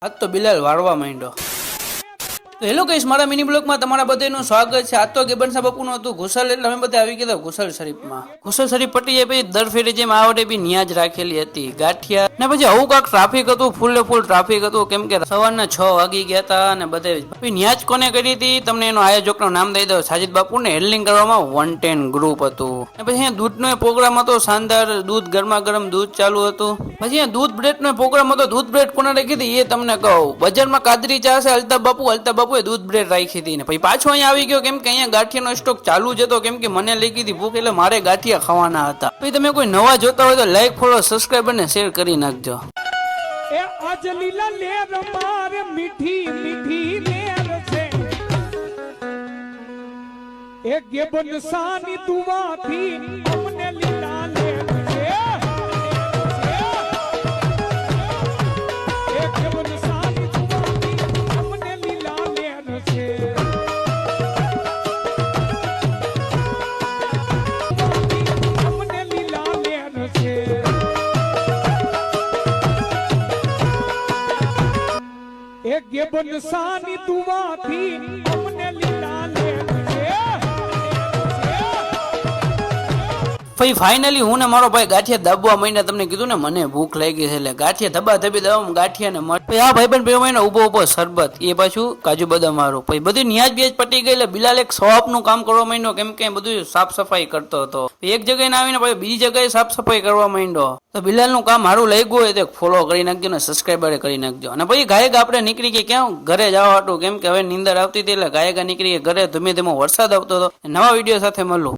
આજ તો બિલાલ વાળવા માંડ્યો. તો હેલો ગાઈસ, મારા મિની બ્લોગમાં તમારા બધાનું સ્વાગત છે. આજ તો ગેબનસા બાપુનું હતું ઘુસલ, એટલે અમે બધા આવી ગયા ઘુસલ શરીફમાં. ઘુસલ શરીફ પટી જાય પછી દર ફેરી જેમ આ વડે બી નિયાજ રાખેલી હતી ગાંઠિયા ને પછી આવું કાંક ટ્રાફિક હતું, ફૂલે ફૂલ ટ્રાફિક હતું, કેમ કે સવારના 6 વાગી ગયા હતા અને બધે નિયાજ કોને કરી હતી તમને એનો આયોજકનું નામ દઈ દઉં. સાજિદ બાપુ ને હેન્ડલિંગ કરવામાં 110 ગ્રુપ હતું. ને પછી અહીંયા દૂધનો પ્રોગ્રામ હતો શાનદાર, દૂધ ગરમા ગરમ દૂધ ચાલુ હતું. પછી અહીંયા દૂધ બ્રેડ નો પ્રોગ્રામ હતો. દૂધ બ્રેડ કોને રાખી હતી એ તમને કહું. બજારમાં કાદરી ચા છે, અલ્તાફ બાપુએ દૂધ બ્રેડ રાખી હતી. ને પછી પાછો અહીંયા આવી ગયો, કેમ કે અહીંયા ગાંઠિયાનો સ્ટોક ચાલુ જ હતો, કેમ કે મને લઈ ગઈ ભૂખ, એટલે મારે ગાંઠિયા ખાવાના હતા. પછી તમે કોઈ નવા જોતા હોય તો લાઈક, ફોલો, સબસ્ક્રાઇબ અને શેર કરી નાખજો. એ આજ લીલા લેર મારે મીઠી મીઠી લેર છે, એ ગેબન સાની દુવાથી અમને લીલા લેર છે, એ ગેબન સાની દુવાથી અમને લીલા લેર છે, અમને લીલા લેર છે. એ ગેબન સાની દુવાથી અમને લીલા લેર છે. પછી ફાઇનલી હું ને મારો ભાઈ ગાંઠિયા દબવા માંડ્યા. તમને કીધું ને મને ભૂખ લાગી છે, એટલે ગાંઠિયા ધબા ધબી દવા ગાંઠિયા ને મળ. પછી આ ભાઈ પણ બે મહિના ઉભો શરબત, એ પાછું કાજુ બદામ વાળું. પછી બધી નિયાજ બેજ પટી ગઈ, એટલે બિલાલ એક શોપ નું કામ કરવા માંડ્યો, કેમ કે બધું સાફ સફાઈ કરતો હતો. એક જગ્યાએ આવીને પછી બીજી જગ્યાએ સાફ સફાઈ કરવા માંડ્યો. તો બિલાલ નું કામ સારું લાગ્યું હોય તો ફોલો કરી નાખજો ને સબસ્ક્રાઈબર કરી નાખજો. અને પછી ગાયક આપણે નીકળી ગયા ક્યાં ઘરે જવા હતું, કેમ કે હવે નીંદર આવતી હતી, એટલે ગાયકા નીકળી ગયા ઘરે. ધીમે ધીમે વરસાદ આવતો હતો. નવા વિડીયો સાથે મળું.